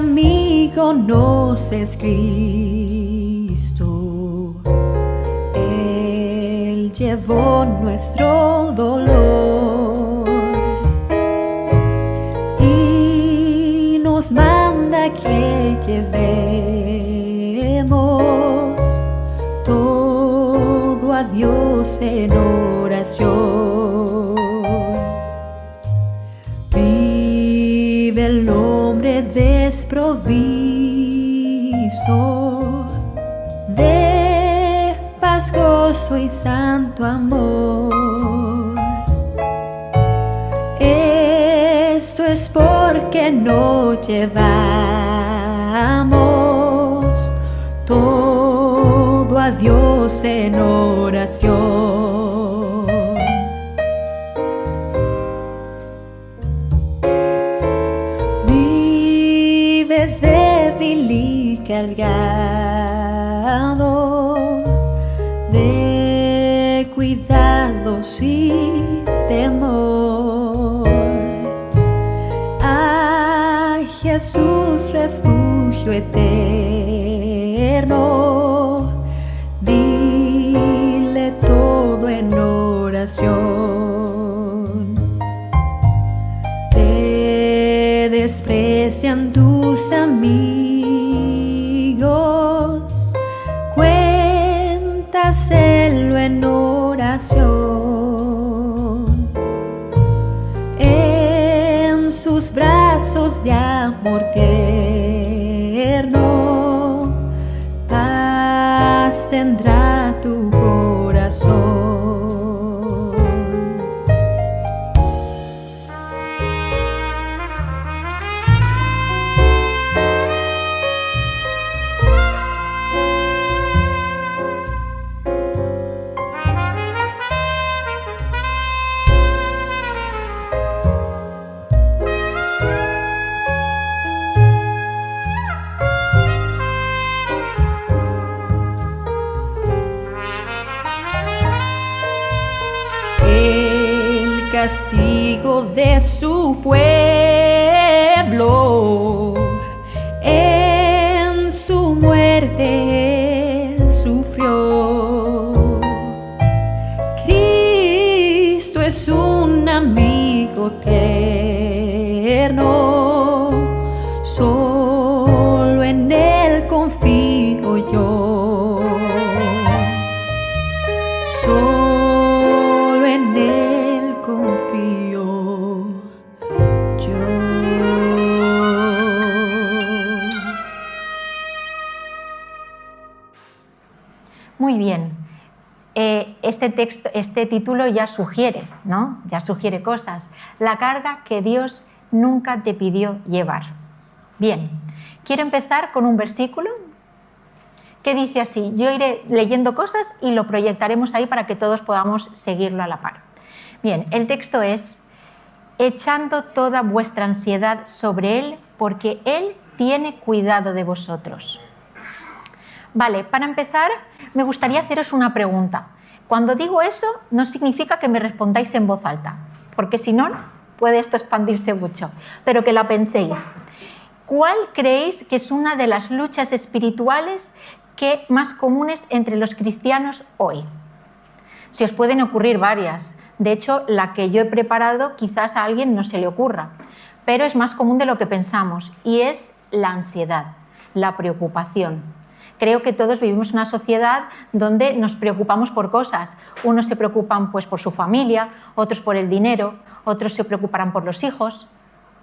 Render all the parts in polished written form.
amigo nos es Cristo. Él llevó nuestro dolor y nos manda que llevemos todo a Dios en oración. Vive el hombre desprovisto de paz, gozo y santo amor. Esto es porque no llevamos todo a Dios en oración. Vives débil y cargado de cuidados y temor. A Jesús, refugio eterno, dile todo en oración. Te desprecian tus amigos, cuéntaselo en oración. En sus brazos de amor tierno, paz tendrá tu corazón. Castigo de su pueblo, en su muerte él sufrió. Cristo es un amigo tierno, solo en él confío yo. Solo en él confío yo. Muy bien. Este título ya sugiere, ¿no? Ya sugiere cosas. La carga que Dios nunca te pidió llevar. Bien, quiero empezar con un versículo que dice así. Yo iré leyendo cosas y lo proyectaremos ahí para que todos podamos seguirlo a la par. Bien, el texto es: echando toda vuestra ansiedad sobre Él, porque Él tiene cuidado de vosotros. Vale, para empezar, me gustaría haceros una pregunta. Cuando digo eso, no significa que me respondáis en voz alta, porque si no, puede esto expandirse mucho, pero que la penséis. ¿Cuál creéis que es una de las luchas espirituales más comunes entre los cristianos hoy? Si os pueden ocurrir varias. De hecho, la que yo he preparado quizás a alguien no se le ocurra, pero es más común de lo que pensamos, y es la ansiedad, la preocupación. Creo que todos vivimos una sociedad donde nos preocupamos por cosas. Unos se preocupan pues, por su familia, otros por el dinero, otros se preocuparán por los hijos,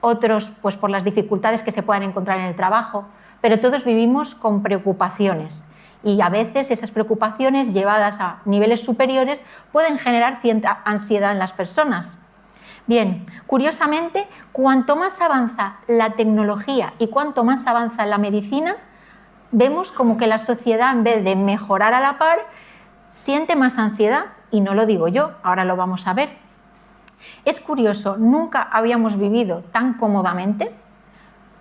otros pues, por las dificultades que se puedan encontrar en el trabajo, pero todos vivimos con preocupaciones. Y a veces esas preocupaciones llevadas a niveles superiores pueden generar cierta ansiedad en las personas. Bien, curiosamente, cuanto más avanza la tecnología y cuanto más avanza la medicina, vemos como que la sociedad, en vez de mejorar a la par, siente más ansiedad, y no lo digo yo, ahora lo vamos a ver. Es curioso, nunca habíamos vivido tan cómodamente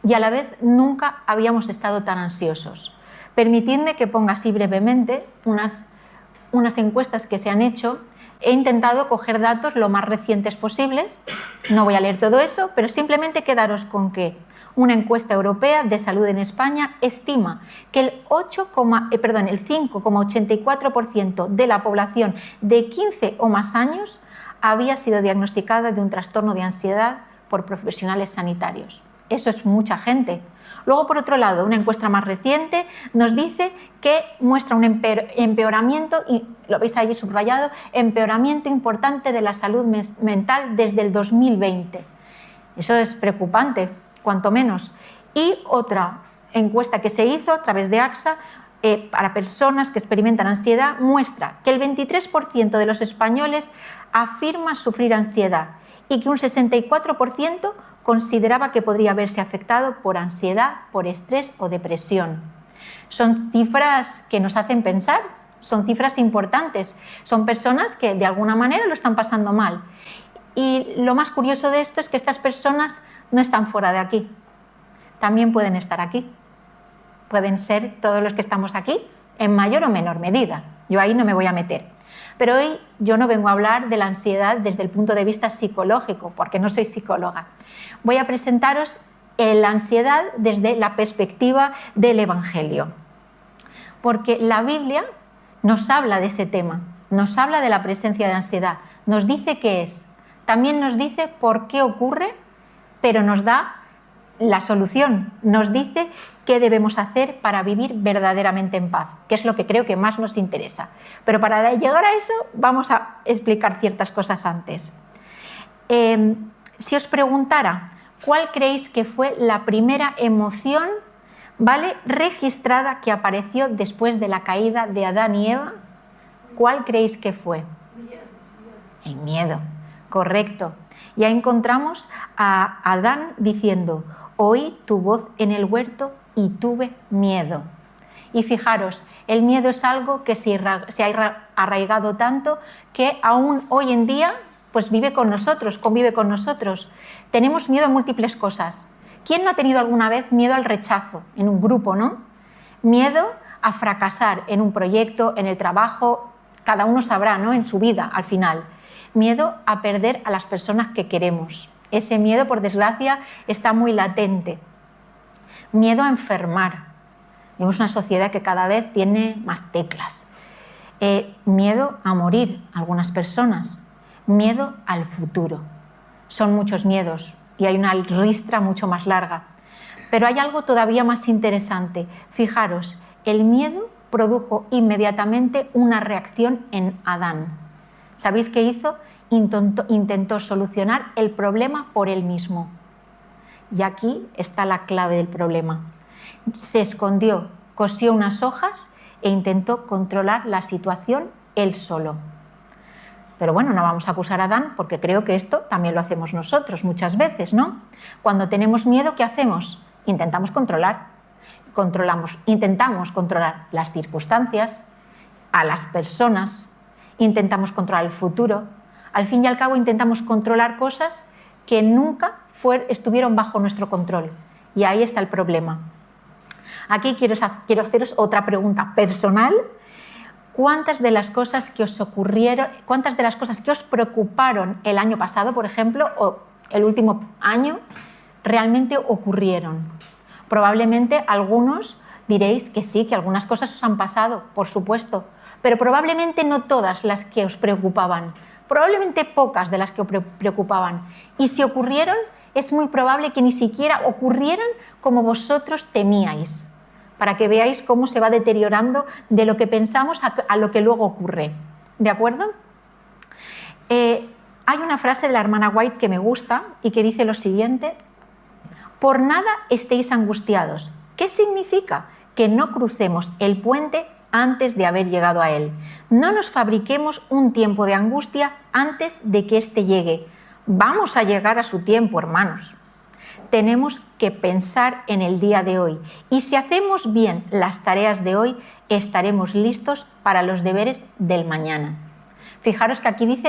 y a la vez nunca habíamos estado tan ansiosos. Permitidme que ponga así brevemente unas encuestas que se han hecho. He intentado coger datos lo más recientes posibles, no voy a leer todo eso, pero simplemente quedaros con que una encuesta europea de salud en España estima que el 5,84% de la población de 15 o más años había sido diagnosticada de un trastorno de ansiedad por profesionales sanitarios. Eso es mucha gente. Luego, por otro lado, una encuesta más reciente nos dice que muestra un empeoramiento, y lo veis allí subrayado, empeoramiento importante de la salud mental desde el 2020. Eso es preocupante, cuanto menos. Y otra encuesta que se hizo a través de AXA para personas que experimentan ansiedad muestra que el 23% de los españoles afirma sufrir ansiedad y que un 64% consideraba que podría haberse afectado por ansiedad, por estrés o depresión. Son cifras que nos hacen pensar, son cifras importantes, son personas que de alguna manera lo están pasando mal. Y lo más curioso de esto es que estas personas no están fuera de aquí, también pueden estar aquí. Pueden ser todos los que estamos aquí, en mayor o menor medida. Yo ahí no me voy a meter. Pero hoy yo no vengo a hablar de la ansiedad desde el punto de vista psicológico, porque no soy psicóloga. Voy a presentaros la ansiedad desde la perspectiva del Evangelio. Porque la Biblia nos habla de ese tema, nos habla de la presencia de ansiedad, nos dice qué es, también nos dice por qué ocurre, pero nos da la solución, nos dice qué debemos hacer para vivir verdaderamente en paz, que es lo que creo que más nos interesa. Pero para llegar a eso vamos a explicar ciertas cosas antes. Si os preguntara cuál creéis que fue la primera emoción, ¿vale?, registrada que apareció después de la caída de Adán y Eva, ¿cuál creéis que fue? El miedo, correcto. Ya encontramos a Adán diciendo: oí tu voz en el huerto y tuve miedo. Y fijaros, el miedo es algo que se ha arraigado tanto que aún hoy en día pues vive con nosotros, convive con nosotros. Tenemos miedo a múltiples cosas. ¿Quién no ha tenido alguna vez miedo al rechazo en un grupo, no? Miedo a fracasar en un proyecto, en el trabajo, cada uno sabrá, ¿no?, en su vida al final. Miedo a perder a las personas que queremos. Ese miedo, por desgracia, está muy latente. Miedo a enfermar. Vemos una sociedad que cada vez tiene más teclas. Miedo a morir, algunas personas. Miedo al futuro. Son muchos miedos y hay una ristra mucho más larga. Pero hay algo todavía más interesante. Fijaros, el miedo produjo inmediatamente una reacción en Adán. ¿Sabéis qué hizo? Intentó solucionar el problema por él mismo. Y aquí está la clave del problema. Se escondió, cosió unas hojas e intentó controlar la situación él solo. Pero bueno, no vamos a acusar a Adán porque creo que esto también lo hacemos nosotros muchas veces, ¿no? Cuando tenemos miedo, ¿qué hacemos? Intentamos controlar. Intentamos controlar las circunstancias, a las personas, intentamos controlar el futuro. Al fin y al cabo intentamos controlar cosas que nunca estuvieron bajo nuestro control. Y ahí está el problema. Aquí quiero haceros otra pregunta personal. ¿Cuántas de las cosas que os ocurrieron, cuántas de las cosas que os preocuparon el año pasado, por ejemplo, o el último año, realmente ocurrieron? Probablemente algunos diréis que sí, que algunas cosas os han pasado, por supuesto, pero probablemente no todas las que os preocupaban, probablemente pocas de las que os preocupaban. Y si ocurrieron, es muy probable que ni siquiera ocurrieran como vosotros temíais, para que veáis cómo se va deteriorando de lo que pensamos a lo que luego ocurre. ¿De acuerdo? Hay una frase de la hermana White que me gusta y que dice lo siguiente: por nada estéis angustiados. ¿Qué significa? Que no crucemos el puente antes de haber llegado a él. No nos fabriquemos un tiempo de angustia antes de que éste llegue. Vamos a llegar a su tiempo, hermanos. Tenemos que pensar en el día de hoy y si hacemos bien las tareas de hoy, estaremos listos para los deberes del mañana. Fijaros que aquí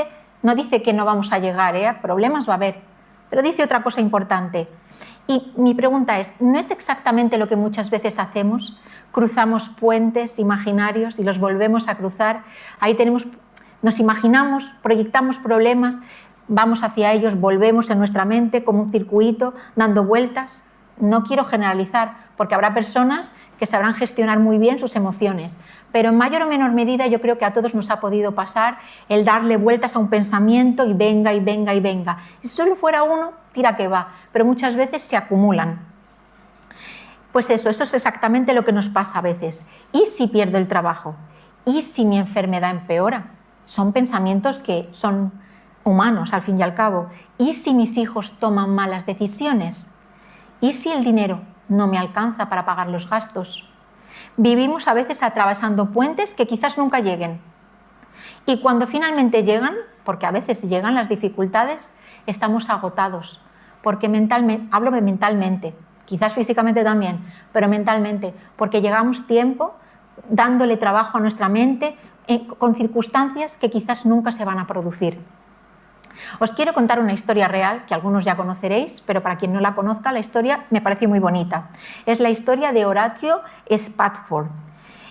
no dice que no vamos a llegar, problemas va a haber, pero dice otra cosa importante. Y mi pregunta es, ¿no es exactamente lo que muchas veces hacemos? Cruzamos puentes imaginarios y los volvemos a cruzar. Ahí nos imaginamos, proyectamos problemas, vamos hacia ellos, volvemos en nuestra mente como un circuito, dando vueltas. No quiero generalizar, porque habrá personas que sabrán gestionar muy bien sus emociones, pero en mayor o menor medida yo creo que a todos nos ha podido pasar el darle vueltas a un pensamiento y venga, y venga, y venga. Si solo fuera uno, tira que va, pero muchas veces se acumulan. Pues eso es exactamente lo que nos pasa a veces. ¿Y si pierdo el trabajo? ¿Y si mi enfermedad empeora? Son pensamientos que son humanos, al fin y al cabo. ¿Y si mis hijos toman malas decisiones? ¿Y si el dinero no me alcanza para pagar los gastos? Vivimos a veces atravesando puentes que quizás nunca lleguen. Y cuando finalmente llegan, porque a veces llegan las dificultades, estamos agotados. Porque mentalmente, hablo de mentalmente, quizás físicamente también, pero mentalmente, porque llegamos tiempo dándole trabajo a nuestra mente con circunstancias que quizás nunca se van a producir. Os quiero contar una historia real que algunos ya conoceréis, pero para quien no la conozca, la historia me parece muy bonita. Es la historia de Horatio Spafford.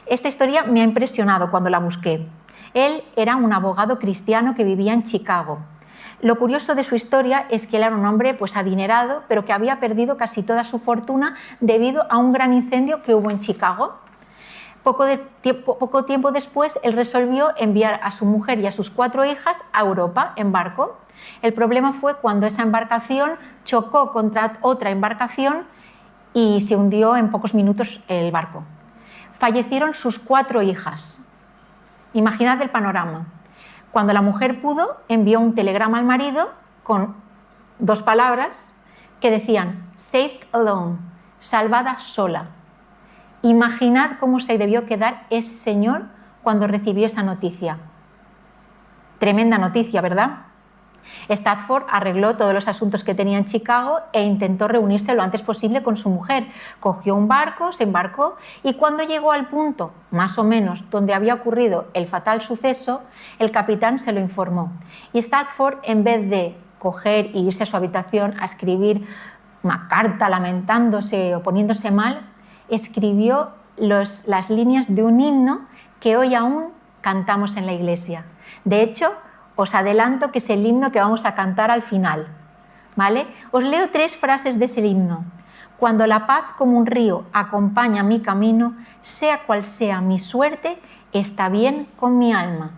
Esta historia me ha impresionado cuando la busqué. Él era un abogado cristiano que vivía en Chicago. Lo curioso de su historia es que él era un hombre pues adinerado, pero que había perdido casi toda su fortuna debido a un gran incendio que hubo en Chicago. Poco tiempo después, él resolvió enviar a su mujer y a sus 4 hijas a Europa en barco. El problema fue cuando esa embarcación chocó contra otra embarcación y se hundió en pocos minutos el barco. Fallecieron sus 4 hijas. Imaginad el panorama. Cuando la mujer pudo, envió un telegrama al marido con 2 palabras que decían "saved alone", salvada sola. Imaginad cómo se debió quedar ese señor cuando recibió esa noticia. Tremenda noticia, ¿verdad? Stafford arregló todos los asuntos que tenía en Chicago e intentó reunirse lo antes posible con su mujer. Cogió un barco, se embarcó y cuando llegó al punto, más o menos, donde había ocurrido el fatal suceso, el capitán se lo informó. Y Stafford, en vez de coger e irse a su habitación a escribir una carta lamentándose o poniéndose mal, escribió las líneas de un himno que hoy aún cantamos en la iglesia. De hecho, os adelanto que es el himno que vamos a cantar al final, ¿vale? Os leo 3 frases de ese himno. Cuando la paz como un río acompaña mi camino, sea cual sea mi suerte, está bien con mi alma.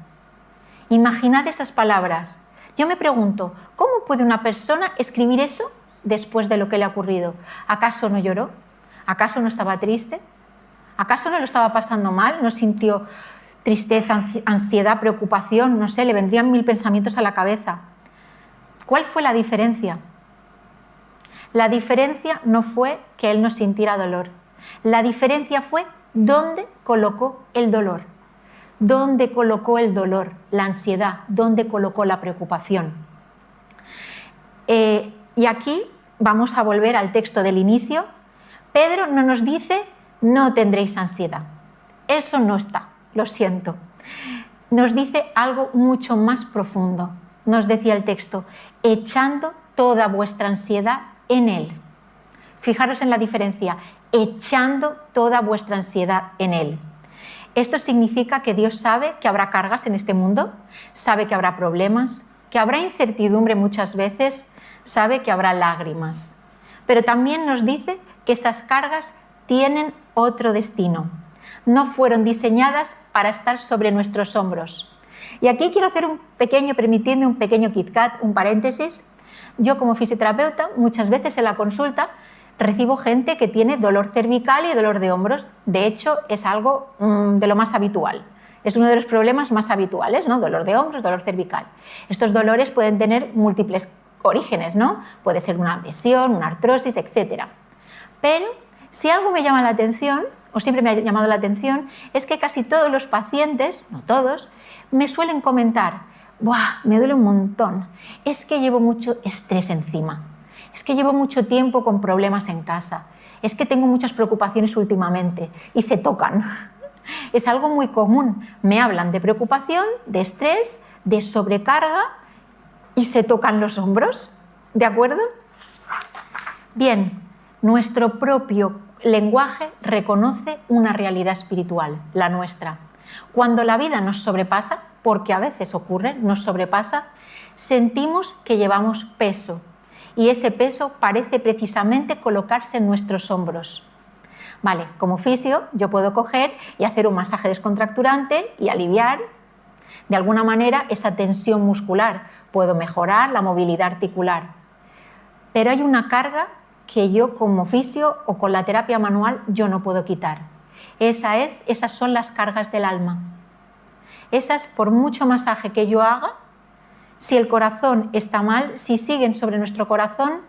Imaginad esas palabras. Yo me pregunto, ¿cómo puede una persona escribir eso después de lo que le ha ocurrido? ¿Acaso no lloró? ¿Acaso no estaba triste? ¿Acaso no lo estaba pasando mal? ¿No sintió tristeza, ansiedad, preocupación? No sé, le vendrían 1000 pensamientos a la cabeza. ¿Cuál fue la diferencia? La diferencia no fue que él no sintiera dolor. La diferencia fue dónde colocó el dolor. ¿Dónde colocó el dolor, la ansiedad? ¿Dónde colocó la preocupación? Y aquí vamos a volver al texto del inicio. Pedro no nos dice, no tendréis ansiedad. Eso no está, lo siento. Nos dice algo mucho más profundo. Nos decía el texto, echando toda vuestra ansiedad en Él. Fijaros en la diferencia, echando toda vuestra ansiedad en Él. Esto significa que Dios sabe que habrá cargas en este mundo, sabe que habrá problemas, que habrá incertidumbre muchas veces, sabe que habrá lágrimas. Pero también nos dice que esas cargas tienen otro destino. No fueron diseñadas para estar sobre nuestros hombros. Y aquí quiero hacer permitidme un pequeño KitKat, un paréntesis. Yo como fisioterapeuta muchas veces en la consulta recibo gente que tiene dolor cervical y dolor de hombros. De hecho, es algo de lo más habitual. Es uno de los problemas más habituales, ¿no? Dolor de hombros, dolor cervical. Estos dolores pueden tener múltiples orígenes, ¿no? Puede ser una lesión, una artrosis, etc. Pero si algo me llama la atención, o siempre me ha llamado la atención, es que casi todos los pacientes, no todos, me suelen comentar, ¡buah! Me duele un montón, es que llevo mucho estrés encima, es que llevo mucho tiempo con problemas en casa, es que tengo muchas preocupaciones últimamente, y se tocan. Es algo muy común, me hablan de preocupación, de estrés, de sobrecarga, y se tocan los hombros, ¿de acuerdo? Bien, nuestro propio lenguaje reconoce una realidad espiritual, la nuestra. Cuando la vida nos sobrepasa, porque a veces ocurre, nos sobrepasa, sentimos que llevamos peso y ese peso parece precisamente colocarse en nuestros hombros. Vale, como fisio yo puedo coger y hacer un masaje descontracturante y aliviar de alguna manera esa tensión muscular. Puedo mejorar la movilidad articular. Pero hay una carga que yo como fisio o con la terapia manual yo no puedo quitar. Esas son las cargas del alma. Esas, por mucho masaje que yo haga, si el corazón está mal, si siguen sobre nuestro corazón,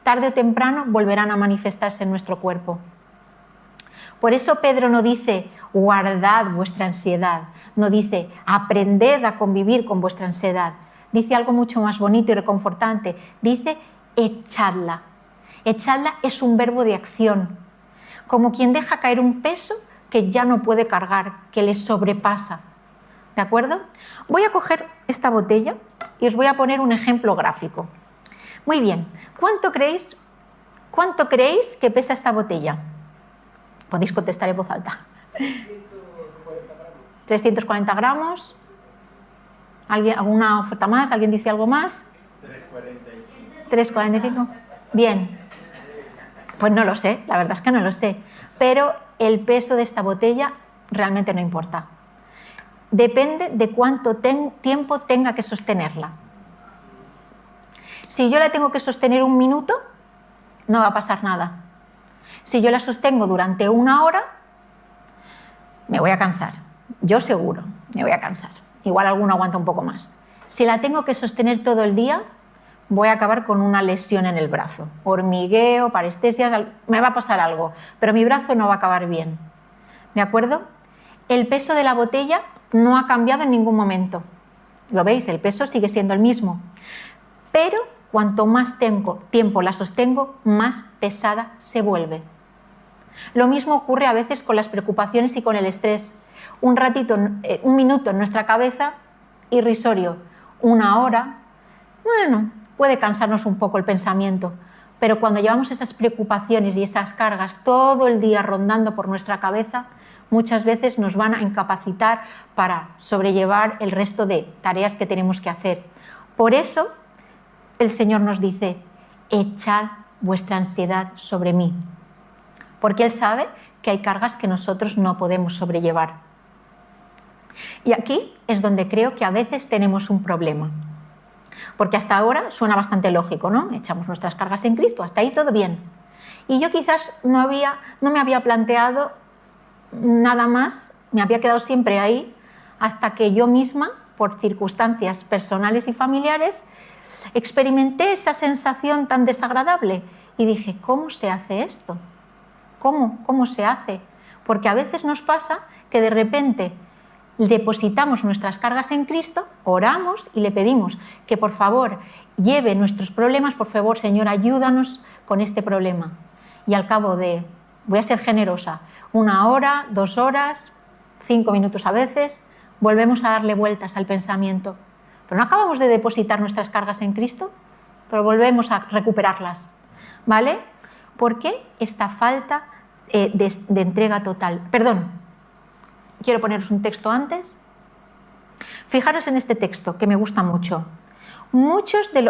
tarde o temprano volverán a manifestarse en nuestro cuerpo. Por eso Pedro no dice guardad vuestra ansiedad, no dice aprended a convivir con vuestra ansiedad, dice algo mucho más bonito y reconfortante, dice echadla. Echadla es un verbo de acción, como quien deja caer un peso que ya no puede cargar, que le sobrepasa. ¿De acuerdo? Voy a coger esta botella y os voy a poner un ejemplo gráfico. Muy bien, ¿cuánto creéis que pesa esta botella? Podéis contestar en voz alta. 340 gramos. ¿Alguna oferta más? ¿Alguien dice algo más? 345. Bien. Pues no lo sé, la verdad es que no lo sé. Pero el peso de esta botella realmente no importa. Depende de cuánto tiempo tenga que sostenerla. Si yo la tengo que sostener 1 minuto, no va a pasar nada. Si yo la sostengo durante 1 hora, me voy a cansar. Yo seguro, me voy a cansar. Igual alguno aguanta un poco más. Si la tengo que sostener todo el día, voy a acabar con una lesión en el brazo. Hormigueo, parestesias, me va a pasar algo, pero mi brazo no va a acabar bien. ¿De acuerdo? El peso de la botella no ha cambiado en ningún momento. ¿Lo veis? El peso sigue siendo el mismo. Pero cuanto más tiempo la sostengo, más pesada se vuelve. Lo mismo ocurre a veces con las preocupaciones y con el estrés. Un minuto en nuestra cabeza, irrisorio. 1 hora, bueno, puede cansarnos un poco el pensamiento, pero cuando llevamos esas preocupaciones y esas cargas todo el día rondando por nuestra cabeza, muchas veces nos van a incapacitar para sobrellevar el resto de tareas que tenemos que hacer. Por eso el Señor nos dice, echad vuestra ansiedad sobre mí, porque Él sabe que hay cargas que nosotros no podemos sobrellevar. Y aquí es donde creo que a veces tenemos un problema, porque hasta ahora suena bastante lógico, ¿no? Echamos nuestras cargas en Cristo, hasta ahí todo bien. Y yo quizás no me había planteado nada más, me había quedado siempre ahí, hasta que yo misma, por circunstancias personales y familiares, experimenté esa sensación tan desagradable y dije, ¿cómo se hace esto? ¿Cómo se hace? Porque a veces nos pasa que de repente depositamos nuestras cargas en Cristo, oramos y le pedimos que por favor lleve nuestros problemas, por favor Señor ayúdanos con este problema. Y al cabo de, voy a ser generosa, 1 hora, 2 horas, 5 minutos a veces, volvemos a darle vueltas al pensamiento. Pero no acabamos de depositar nuestras cargas en Cristo, pero volvemos a recuperarlas, ¿vale? ¿Por qué esta falta de entrega total? Perdón, quiero poneros un texto antes. Fijaros en este texto que me gusta mucho.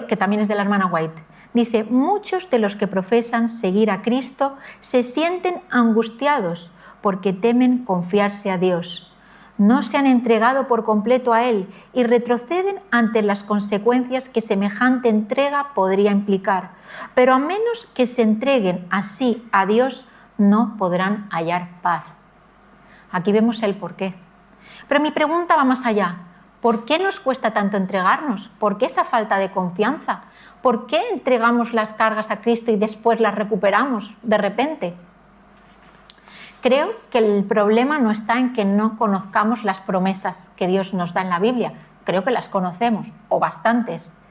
Que también es de la hermana White. Dice, muchos de los que profesan seguir a Cristo se sienten angustiados porque temen confiarse a Dios. No se han entregado por completo a Él y retroceden ante las consecuencias que semejante entrega podría implicar. Pero a menos que se entreguen así a Dios, no podrán hallar paz. Aquí vemos el porqué. Pero mi pregunta va más allá. ¿Por qué nos cuesta tanto entregarnos? ¿Por qué esa falta de confianza? ¿Por qué entregamos las cargas a Cristo y después las recuperamos de repente? Creo que el problema no está en que no conozcamos las promesas que Dios nos da en la Biblia. Creo que las conocemos, o bastantes.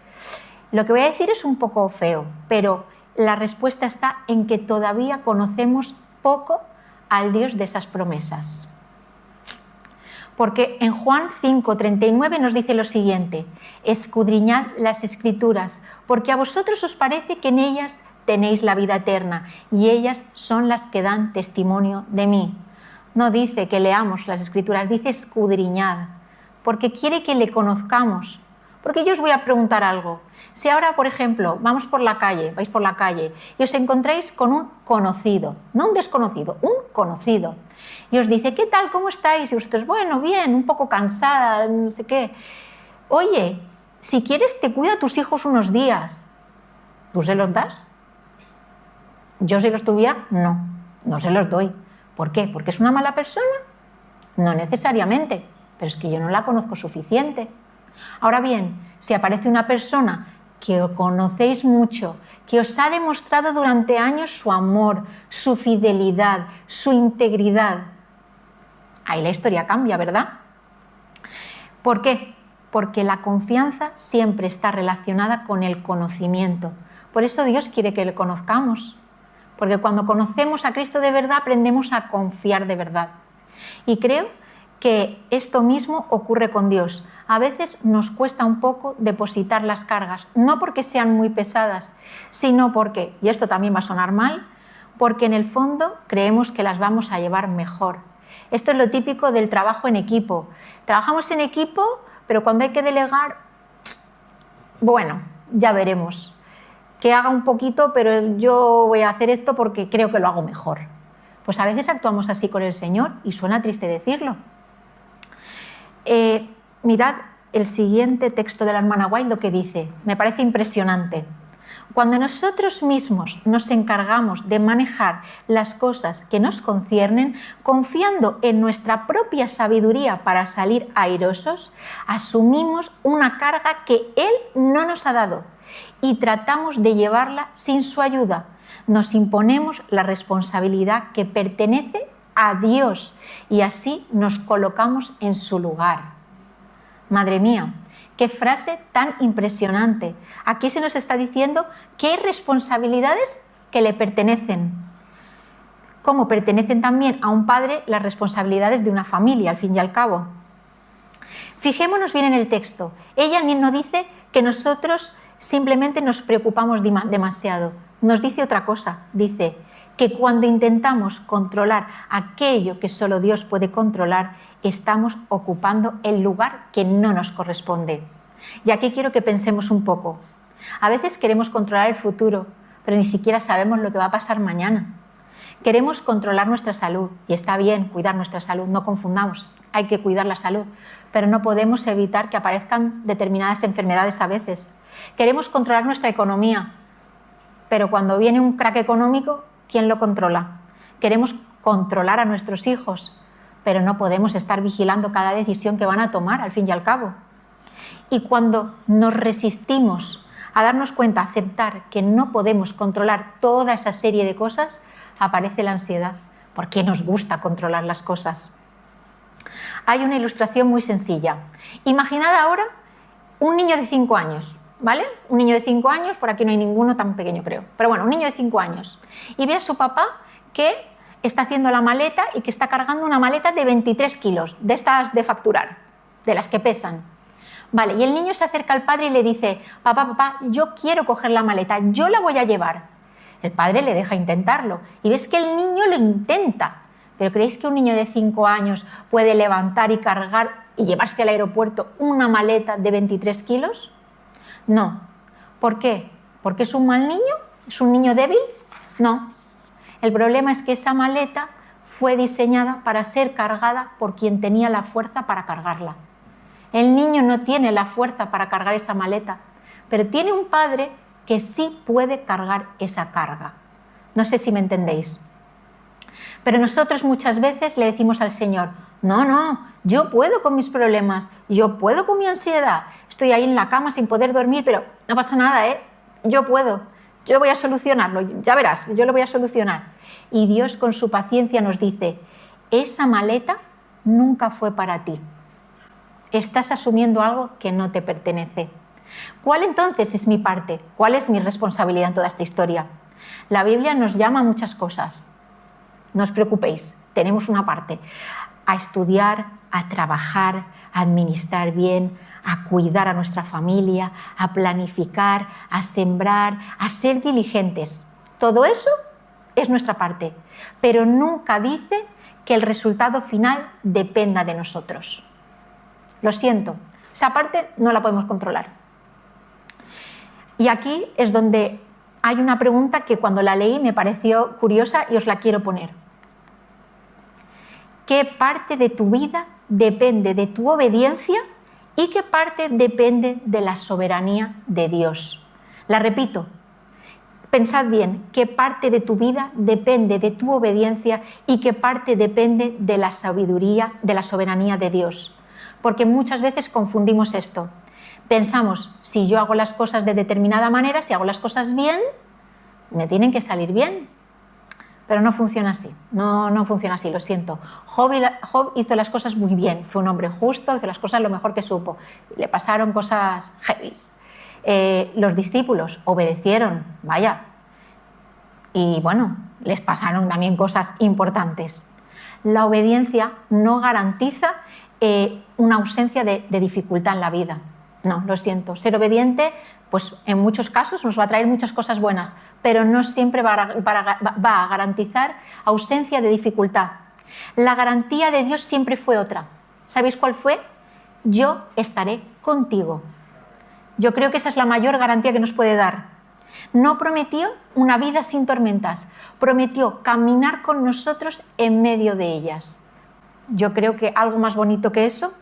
Lo que voy a decir es un poco feo, pero la respuesta está en que todavía conocemos poco al Dios de esas promesas. Porque en Juan 5:39 nos dice lo siguiente, escudriñad las Escrituras, porque a vosotros os parece que en ellas tenéis la vida eterna, y ellas son las que dan testimonio de mí. No dice que leamos las Escrituras, dice escudriñad, porque quiere que le conozcamos, Porque yo os voy a preguntar algo. Si ahora, por ejemplo, vais por la calle y os encontráis con un conocido, no un desconocido, un conocido, y os dice, ¿qué tal? ¿Cómo estáis? Y vosotros, bueno, bien, un poco cansada, no sé qué. Oye, si quieres te cuida a tus hijos unos días. ¿Tú se los das? Yo si los tuviera, no se los doy. ¿Por qué? ¿Porque es una mala persona? No necesariamente, pero es que yo no la conozco suficiente. Ahora bien, si aparece una persona que os conocéis mucho, que os ha demostrado durante años su amor, su fidelidad, su integridad, ahí la historia cambia, ¿verdad? ¿Por qué? Porque la confianza siempre está relacionada con el conocimiento. Por eso Dios quiere que le conozcamos. Porque cuando conocemos a Cristo de verdad, aprendemos a confiar de verdad. Y creo que esto mismo ocurre con Dios. A veces nos cuesta un poco depositar las cargas, no porque sean muy pesadas, sino porque, y esto también va a sonar mal, porque en el fondo creemos que las vamos a llevar mejor. Esto es lo típico del trabajo en equipo. Trabajamos en equipo, pero cuando hay que delegar, bueno, ya veremos. Que haga un poquito, pero yo voy a hacer esto porque creo que lo hago mejor. Pues a veces actuamos así con el Señor y suena triste decirlo. Mirad el siguiente texto de la hermana White, lo que dice, me parece impresionante. Cuando nosotros mismos nos encargamos de manejar las cosas que nos conciernen, confiando en nuestra propia sabiduría para salir airosos, asumimos una carga que Él no nos ha dado y tratamos de llevarla sin su ayuda. Nos imponemos la responsabilidad que pertenece a Dios y así nos colocamos en su lugar. Madre mía, qué frase tan impresionante. Aquí se nos está diciendo que hay responsabilidades que le pertenecen. Como pertenecen también a un padre las responsabilidades de una familia, al fin y al cabo. Fijémonos bien en el texto. Ella no dice que nosotros simplemente nos preocupamos demasiado. Nos dice otra cosa. Dice que cuando intentamos controlar aquello que solo Dios puede controlar, estamos ocupando el lugar que no nos corresponde. Y aquí quiero que pensemos un poco. A veces queremos controlar el futuro, pero ni siquiera sabemos lo que va a pasar mañana. Queremos controlar nuestra salud, y está bien cuidar nuestra salud, no confundamos, hay que cuidar la salud, pero no podemos evitar que aparezcan determinadas enfermedades a veces. Queremos controlar nuestra economía, pero cuando viene un crack económico, ¿quién lo controla? Queremos controlar a nuestros hijos, pero no podemos estar vigilando cada decisión que van a tomar, al fin y al cabo. Y cuando nos resistimos a darnos cuenta, a aceptar que no podemos controlar toda esa serie de cosas, aparece la ansiedad, porque nos gusta controlar las cosas. Hay una ilustración muy sencilla. Imaginad ahora un niño de 5 años, ¿vale? Un niño de 5 años, por aquí no hay ninguno tan pequeño creo, pero bueno, un niño de 5 años. Y ve a su papá que está haciendo la maleta y que está cargando una maleta de 23 kilos, de estas de facturar, de las que pesan. Vale, y el niño se acerca al padre y le dice, papá, yo quiero coger la maleta, yo la voy a llevar. El padre le deja intentarlo y ves que el niño lo intenta. ¿Pero creéis que un niño de 5 años puede levantar y cargar y llevarse al aeropuerto una maleta de 23 kilos? No. ¿Por qué? ¿Porque es un mal niño? ¿Es un niño débil? No. El problema es que esa maleta fue diseñada para ser cargada por quien tenía la fuerza para cargarla. El niño no tiene la fuerza para cargar esa maleta, pero tiene un padre que sí puede cargar esa carga. No sé si me entendéis. Pero nosotros muchas veces le decimos al Señor, no, yo puedo con mis problemas, yo puedo con mi ansiedad, estoy ahí en la cama sin poder dormir, pero no pasa nada, yo puedo, yo voy a solucionarlo, ya verás, yo lo voy a solucionar. Y Dios con su paciencia nos dice, esa maleta nunca fue para ti. Estás asumiendo algo que no te pertenece. ¿Cuál entonces es mi parte? ¿Cuál es mi responsabilidad en toda esta historia? La Biblia nos llama a muchas cosas. No os preocupéis, tenemos una parte. A estudiar, a trabajar, a administrar bien, a cuidar a nuestra familia, a planificar, a sembrar, a ser diligentes. Todo eso es nuestra parte, pero nunca dice que el resultado final dependa de nosotros. Lo siento, Esa parte no la podemos controlar. Y aquí es donde hay una pregunta que cuando la leí me pareció curiosa y os la quiero poner. ¿Qué parte de tu vida depende de tu obediencia y qué parte depende de la soberanía de Dios? La repito. Pensad bien, qué parte de tu vida depende de tu obediencia y qué parte depende de la sabiduría, de la soberanía de Dios. Porque muchas veces confundimos esto. Pensamos, si yo hago las cosas de determinada manera, si hago las cosas bien, me tienen que salir bien. Pero no funciona así, no funciona así, lo siento. Job hizo las cosas muy bien, fue un hombre justo, hizo las cosas lo mejor que supo. Le pasaron cosas heavies. Los discípulos obedecieron, vaya, y bueno, les pasaron también cosas importantes. La obediencia no garantiza una ausencia de dificultad en la vida. No, lo siento. Ser obediente, pues en muchos casos nos va a traer muchas cosas buenas, pero no siempre va a garantizar ausencia de dificultad. La garantía de Dios siempre fue otra. ¿Sabéis cuál fue? Yo estaré contigo. Yo creo que esa es la mayor garantía que nos puede dar. No prometió una vida sin tormentas, prometió caminar con nosotros en medio de ellas. Yo creo que algo más bonito que eso.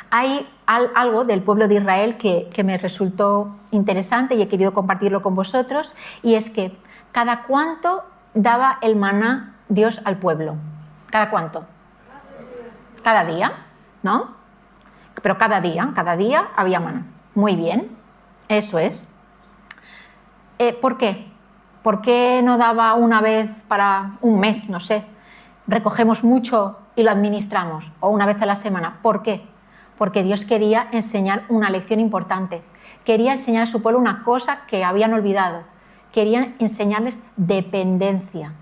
Hay algo del pueblo de Israel que me resultó interesante y he querido compartirlo con vosotros, y es que ¿cada cuánto daba el maná Dios al pueblo? ¿Cada cuánto? Cada día, ¿no? Pero cada día había maná. Muy bien, eso es. ¿Por qué? ¿Por qué no daba una vez para un mes, no sé? Recogemos mucho y lo administramos, o una vez a la semana. ¿Por qué? Porque Dios quería enseñar una lección importante. Quería enseñar a su pueblo una cosa que habían olvidado. Quería enseñarles dependencia.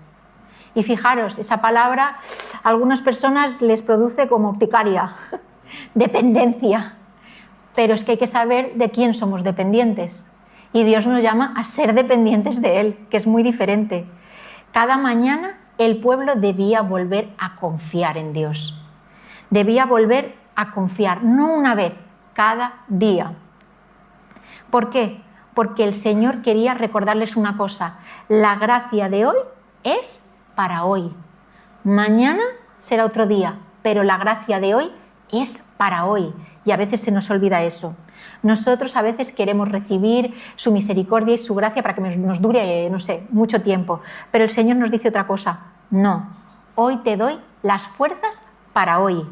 Y fijaros, esa palabra a algunas personas les produce como urticaria. Dependencia. Pero es que hay que saber de quién somos dependientes. Y Dios nos llama a ser dependientes de Él, que es muy diferente. Cada mañana el pueblo debía volver a confiar en Dios. Debía volver a confiar, no una vez, cada día. ¿Por qué? Porque el Señor quería recordarles una cosa. La gracia de hoy es para hoy. Mañana será otro día, pero la gracia de hoy es para hoy. Y a veces se nos olvida eso. Nosotros a veces queremos recibir su misericordia y su gracia para que nos dure, no sé, mucho tiempo. Pero el Señor nos dice otra cosa. No, hoy te doy las fuerzas para hoy.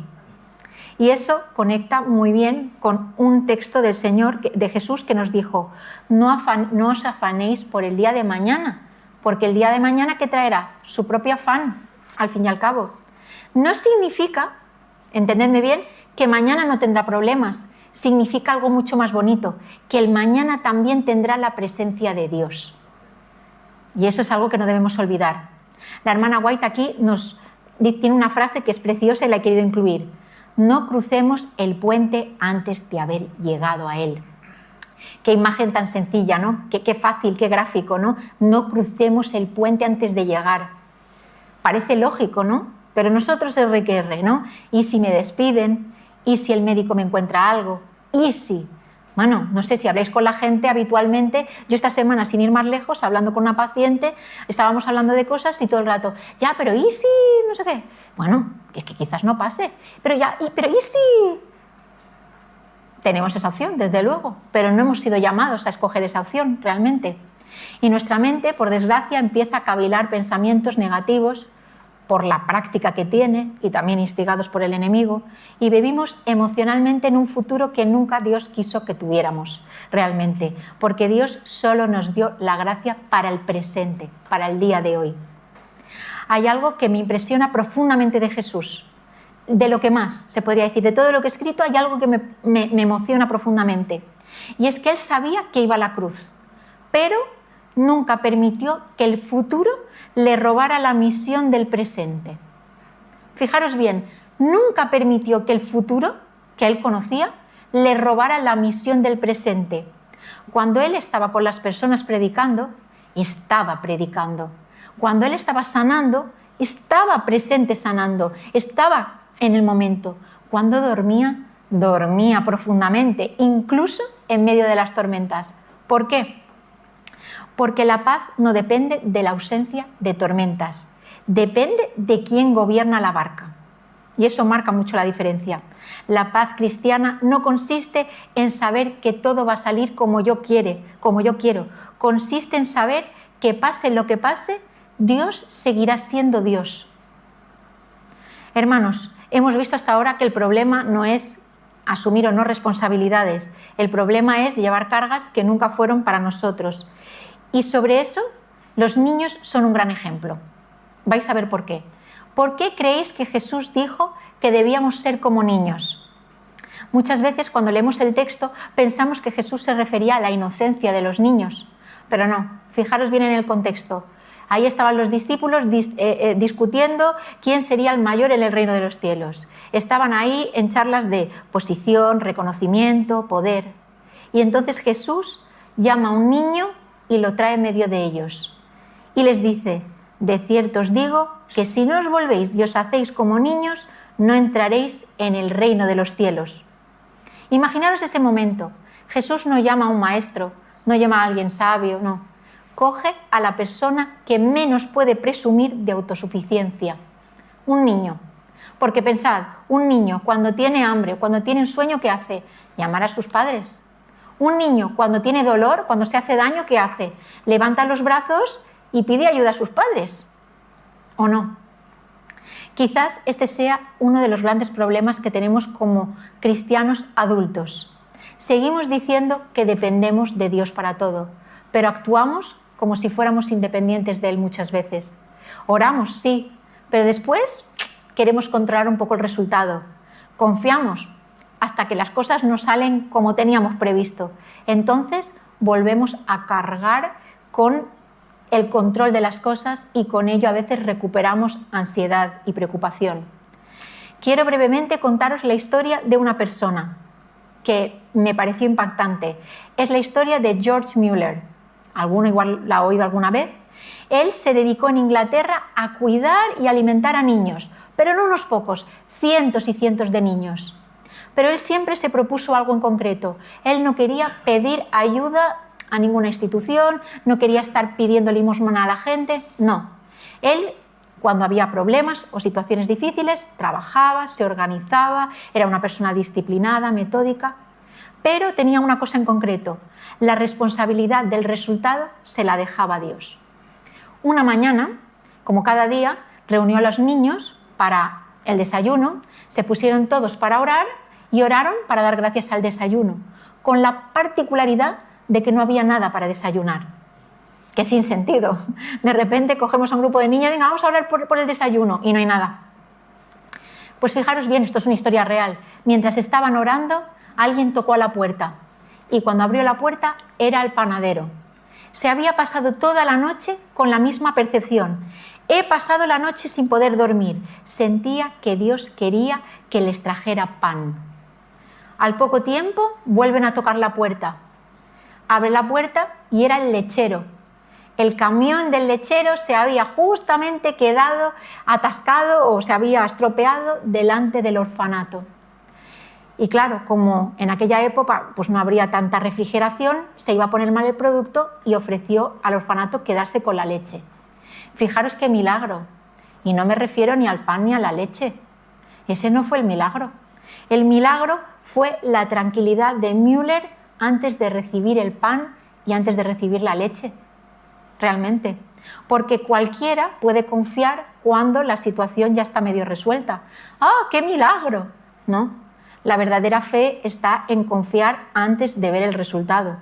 Y eso conecta muy bien con un texto del Señor, de Jesús, que nos dijo: no os afanéis por el día de mañana, porque el día de mañana, ¿qué traerá? Su propio afán, al fin y al cabo. No significa, entendedme bien, que mañana no tendrá problemas. Significa algo mucho más bonito, que el mañana también tendrá la presencia de Dios. Y eso es algo que no debemos olvidar. La hermana White aquí tiene una frase que es preciosa y la he querido incluir. No crucemos el puente antes de haber llegado a él. Qué imagen tan sencilla, ¿no? Qué fácil, qué gráfico, ¿no? No crucemos el puente antes de llegar. Parece lógico, ¿no? Pero nosotros es RQR, ¿no? ¿Y si me despiden? ¿Y si el médico me encuentra algo? ¿Y si? Bueno, no sé si habláis con la gente habitualmente. Yo esta semana, sin ir más lejos, hablando con una paciente, estábamos hablando de cosas y todo el rato, ya, pero ¿y si? No sé qué. Bueno, es que quizás no pase. Pero ¿y si? Tenemos esa opción, desde luego, pero no hemos sido llamados a escoger esa opción realmente. Y nuestra mente, por desgracia, empieza a cavilar pensamientos negativos por la práctica que tiene y también instigados por el enemigo, y vivimos emocionalmente en un futuro que nunca Dios quiso que tuviéramos realmente, porque Dios solo nos dio la gracia para el presente, para el día de hoy. Hay algo que me impresiona profundamente de Jesús, de lo que más se podría decir, de todo lo que he escrito, hay algo que me emociona profundamente, y es que Él sabía que iba a la cruz, pero nunca permitió que el futuro le robara la misión del presente. Fijaros bien, nunca permitió que el futuro, que Él conocía, le robara la misión del presente. Cuando Él estaba con las personas predicando, estaba predicando. Cuando Él estaba sanando, estaba presente sanando, estaba en el momento. Cuando dormía, dormía profundamente, incluso en medio de las tormentas. ¿Por qué? Porque la paz no depende de la ausencia de tormentas, depende de quién gobierna la barca. Y eso marca mucho la diferencia. La paz cristiana no consiste en saber que todo va a salir como yo quiero. Consiste en saber que pase lo que pase, Dios seguirá siendo Dios. Hermanos, hemos visto hasta ahora que el problema no es asumir o no responsabilidades. El problema es llevar cargas que nunca fueron para nosotros. Y sobre eso, los niños son un gran ejemplo. Vais a ver por qué. ¿Por qué creéis que Jesús dijo que debíamos ser como niños? Muchas veces cuando leemos el texto pensamos que Jesús se refería a la inocencia de los niños, pero no, fijaros bien en el contexto. Ahí estaban los discípulos discutiendo quién sería el mayor en el reino de los cielos. Estaban ahí en charlas de posición, reconocimiento, poder. Y entonces Jesús llama a un niño y lo trae en medio de ellos. Y les dice: de cierto os digo que si no os volvéis y os hacéis como niños, no entraréis en el reino de los cielos. Imaginaros ese momento. Jesús no llama a un maestro, no llama a alguien sabio, no. Coge a la persona que menos puede presumir de autosuficiencia, un niño. Porque pensad, un niño cuando tiene hambre, cuando tiene un sueño, ¿qué hace? Llamar a sus padres. Un niño cuando tiene dolor, cuando se hace daño, ¿qué hace? Levanta los brazos y pide ayuda a sus padres. ¿O no? Quizás este sea uno de los grandes problemas que tenemos como cristianos adultos. Seguimos diciendo que dependemos de Dios para todo, pero actuamos como si fuéramos independientes de Él muchas veces. Oramos, sí, pero después queremos controlar un poco el resultado. Confiamos hasta que las cosas no salen como teníamos previsto. Entonces volvemos a cargar con el control de las cosas y con ello a veces recuperamos ansiedad y preocupación. Quiero brevemente contaros la historia de una persona que me pareció impactante. Es la historia de George Mueller. Alguno igual la ha oído alguna vez. Él se dedicó en Inglaterra a cuidar y alimentar a niños, pero no unos pocos, cientos y cientos de niños. Pero él siempre se propuso algo en concreto. Él no quería pedir ayuda a ninguna institución, no quería estar pidiendo limosna a la gente, no. Él, cuando había problemas o situaciones difíciles, trabajaba, se organizaba, era una persona disciplinada, metódica, pero tenía una cosa en concreto: la responsabilidad del resultado se la dejaba a Dios. Una mañana, como cada día, reunió a los niños para el desayuno, se pusieron todos para orar y oraron para dar gracias al desayuno, con la particularidad de que no había nada para desayunar. Que sin sentido. De repente cogemos a un grupo de niños, venga, vamos a orar por el desayuno, y no hay nada. Pues fijaros bien, esto es una historia real. Mientras estaban orando, alguien tocó a la puerta, y cuando abrió la puerta era el panadero. Se había pasado toda la noche con la misma percepción. He pasado la noche sin poder dormir. Sentía que Dios quería que les trajera pan. Al poco tiempo vuelven a tocar la puerta. Abre la puerta y era el lechero. El camión del lechero se había justamente quedado atascado o se había estropeado delante del orfanato. Y claro, como en aquella época pues no habría tanta refrigeración, se iba a poner mal el producto y ofreció al orfanato quedarse con la leche. Fijaros qué milagro. Y no me refiero ni al pan ni a la leche. Ese no fue el milagro. El milagro fue la tranquilidad de Mueller antes de recibir el pan y antes de recibir la leche. Realmente. Porque cualquiera puede confiar cuando la situación ya está medio resuelta. ¡Ah, qué milagro! No. La verdadera fe está en confiar antes de ver el resultado.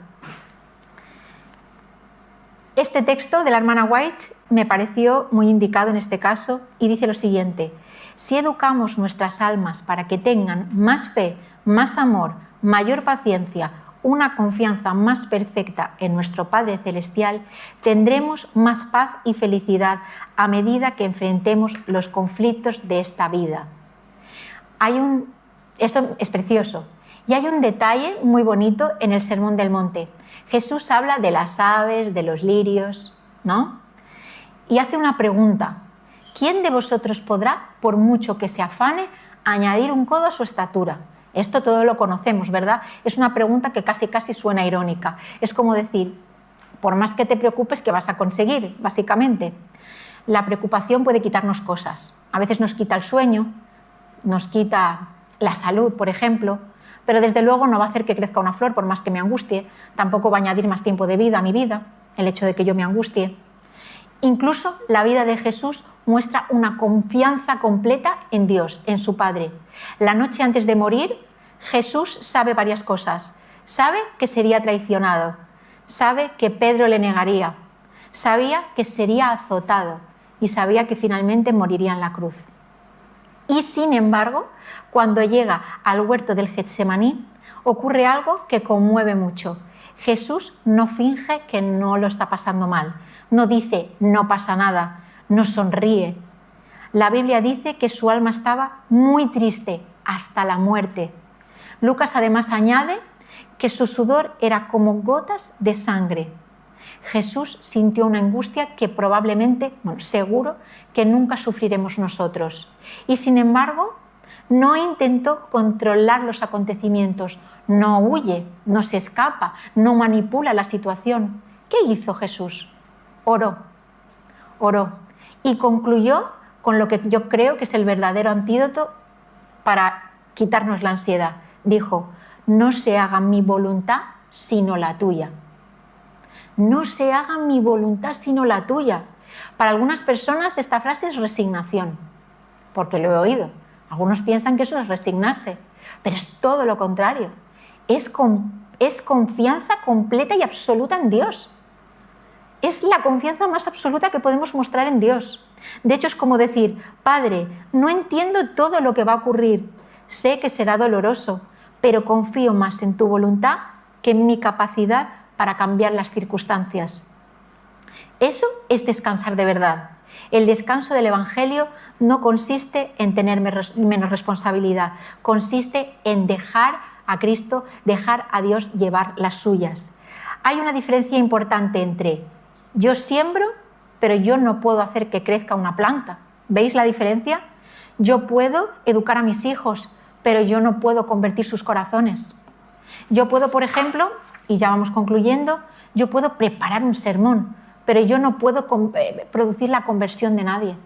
Este texto de la hermana White me pareció muy indicado en este caso y dice lo siguiente: si educamos nuestras almas para que tengan más fe, más amor, mayor paciencia, una confianza más perfecta en nuestro Padre Celestial, tendremos más paz y felicidad a medida que enfrentemos los conflictos de esta vida. Esto es precioso. Y hay un detalle muy bonito en el Sermón del Monte. Jesús habla de las aves, de los lirios, ¿no? Y hace una pregunta: ¿quién de vosotros podrá, por mucho que se afane, añadir un codo a su estatura? Esto todo lo conocemos, ¿verdad? Es una pregunta que casi suena irónica. Es como decir, por más que te preocupes, ¿qué vas a conseguir? Básicamente, la preocupación puede quitarnos cosas. A veces nos quita el sueño, nos quita la salud, por ejemplo, pero desde luego no va a hacer que crezca una flor por más que me angustie. Tampoco va a añadir más tiempo de vida a mi vida, el hecho de que yo me angustie. Incluso la vida de Jesús muestra una confianza completa en Dios, en su Padre. La noche antes de morir, Jesús sabe varias cosas. Sabe que sería traicionado, sabe que Pedro le negaría, sabía que sería azotado y sabía que finalmente moriría en la cruz. Y sin embargo, cuando llega al huerto del Getsemaní, ocurre algo que conmueve mucho. Jesús no finge que no lo está pasando mal, no dice no pasa nada, no sonríe. La Biblia dice que su alma estaba muy triste hasta la muerte. Lucas además añade que su sudor era como gotas de sangre. Jesús sintió una angustia que probablemente, seguro, que nunca sufriremos nosotros. Y sin embargo, no intentó controlar los acontecimientos, no huye, no se escapa, no manipula la situación. ¿Qué hizo Jesús? Oró y concluyó con lo que yo creo que es el verdadero antídoto para quitarnos la ansiedad. Dijo, no se haga mi voluntad sino la tuya. No se haga mi voluntad sino la tuya. Para algunas personas esta frase es resignación, porque lo he oído. Algunos piensan que eso es resignarse, pero es todo lo contrario. Es confianza completa y absoluta en Dios. Es la confianza más absoluta que podemos mostrar en Dios. De hecho, es como decir, Padre, no entiendo todo lo que va a ocurrir. Sé que será doloroso, pero confío más en tu voluntad que en mi capacidad para cambiar las circunstancias. Eso es descansar de verdad. El descanso del Evangelio no consiste en tener menos responsabilidad, consiste en dejar a Cristo, dejar a Dios llevar las suyas. Hay una diferencia importante entre yo siembro, pero yo no puedo hacer que crezca una planta. ¿Veis la diferencia? Yo puedo educar a mis hijos, pero yo no puedo convertir sus corazones. Yo puedo, por ejemplo, y ya vamos concluyendo, yo puedo preparar un sermón, pero yo no puedo producir la conversión de nadie.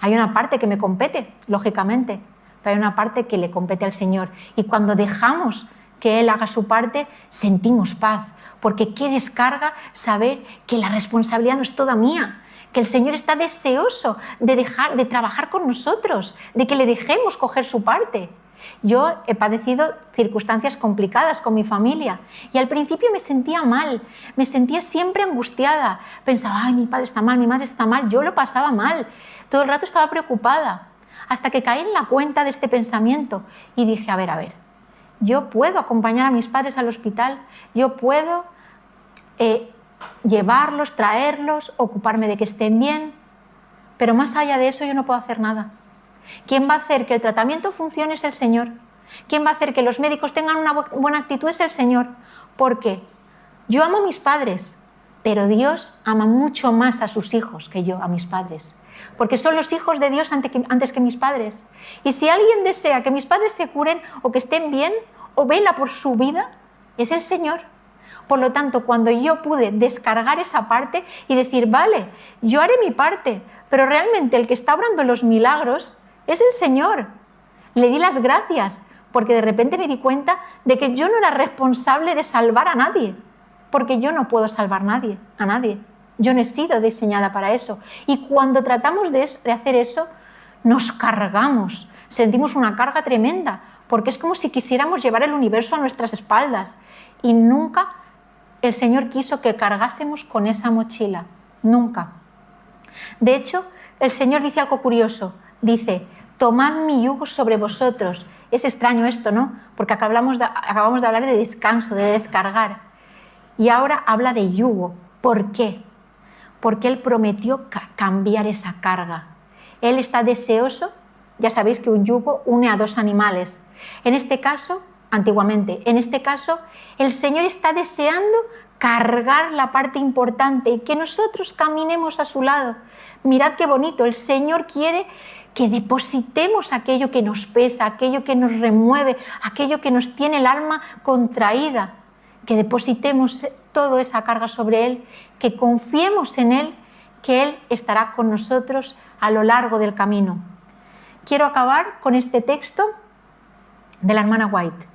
Hay una parte que me compete, lógicamente, pero hay una parte que le compete al Señor. Y cuando dejamos que Él haga su parte, sentimos paz, porque qué descarga saber que la responsabilidad no es toda mía, que el Señor está deseoso de trabajar con nosotros, de que le dejemos coger su parte. Yo he padecido circunstancias complicadas con mi familia y al principio me sentía mal, me sentía siempre angustiada. Pensaba, ay, mi padre está mal, mi madre está mal, yo lo pasaba mal, todo el rato estaba preocupada. Hasta que caí en la cuenta de este pensamiento y dije, a ver, yo puedo acompañar a mis padres al hospital, yo puedo llevarlos, traerlos, ocuparme de que estén bien, pero más allá de eso yo no puedo hacer nada. ¿Quién va a hacer que el tratamiento funcione? Es el Señor. ¿Quién va a hacer que los médicos tengan una buena actitud? Es el Señor. ¿Por qué? Yo amo a mis padres, pero Dios ama mucho más a sus hijos que yo a mis padres, porque son los hijos de Dios antes que mis padres. Y si alguien desea que mis padres se curen o que estén bien o vela por su vida, es el Señor. Por lo tanto, cuando yo pude descargar esa parte y decir, vale, yo haré mi parte, pero realmente el que está obrando los milagros es el Señor. Le di las gracias porque de repente me di cuenta de que yo no era responsable de salvar a nadie, porque yo no puedo salvar a nadie. Yo no he sido diseñada para eso. Y cuando tratamos de hacer eso, nos cargamos, sentimos una carga tremenda, porque es como si quisiéramos llevar el universo a nuestras espaldas. Y nunca el Señor quiso que cargásemos con esa mochila, nunca. De hecho, el Señor dice algo curioso, dice, tomad mi yugo sobre vosotros. Es extraño esto, ¿no? Porque acabamos de hablar de descanso, de descargar. Y ahora habla de yugo. ¿Por qué? Porque Él prometió cambiar esa carga. Él está deseoso, ya sabéis que un yugo une a dos animales. En este caso, antiguamente, en este caso, el Señor está deseando cargar la parte importante y que nosotros caminemos a su lado. Mirad qué bonito, el Señor quiere que depositemos aquello que nos pesa, aquello que nos remueve, aquello que nos tiene el alma contraída, que depositemos toda esa carga sobre Él, que confiemos en Él, que Él estará con nosotros a lo largo del camino. Quiero acabar con este texto de la hermana White.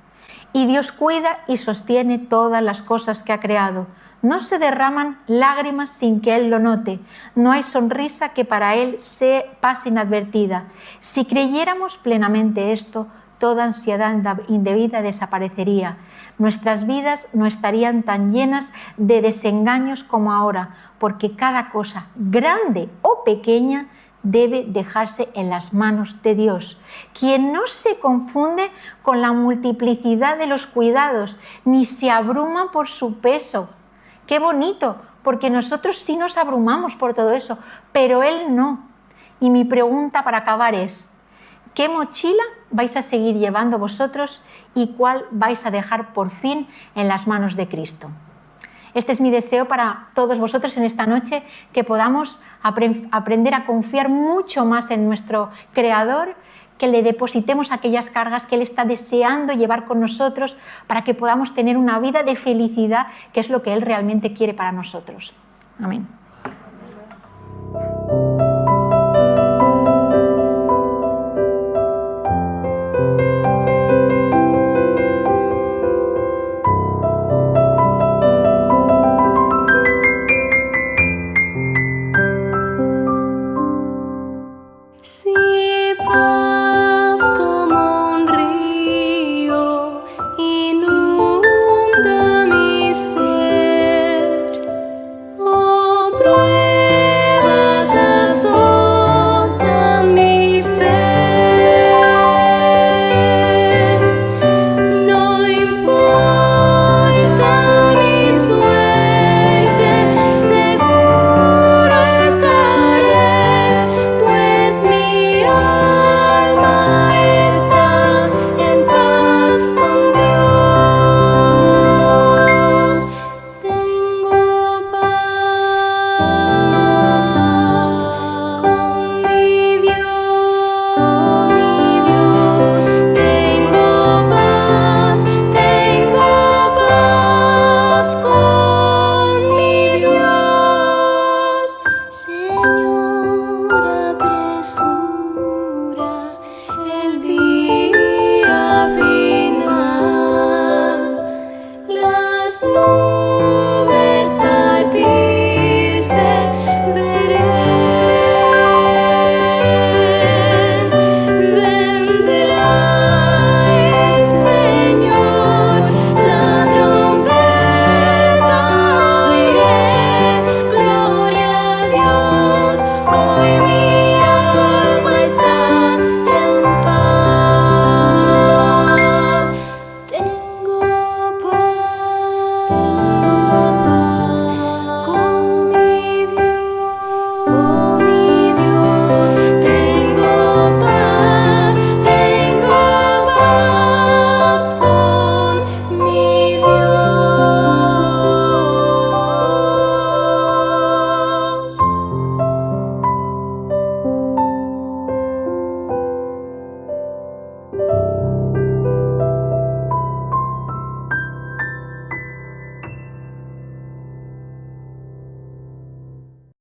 Y Dios cuida y sostiene todas las cosas que ha creado. No se derraman lágrimas sin que Él lo note. No hay sonrisa que para Él se pase inadvertida. Si creyéramos plenamente esto, toda ansiedad indebida desaparecería. Nuestras vidas no estarían tan llenas de desengaños como ahora, porque cada cosa, grande o pequeña, debe dejarse en las manos de Dios, quien no se confunde con la multiplicidad de los cuidados, ni se abruma por su peso. ¡Qué bonito! Porque nosotros sí nos abrumamos por todo eso, pero Él no. Y mi pregunta para acabar es, ¿qué mochila vais a seguir llevando vosotros y cuál vais a dejar por fin en las manos de Cristo? Este es mi deseo para todos vosotros en esta noche, que podamos aprender a confiar mucho más en nuestro Creador, que le depositemos aquellas cargas que Él está deseando llevar con nosotros para que podamos tener una vida de felicidad, que es lo que Él realmente quiere para nosotros. Amén.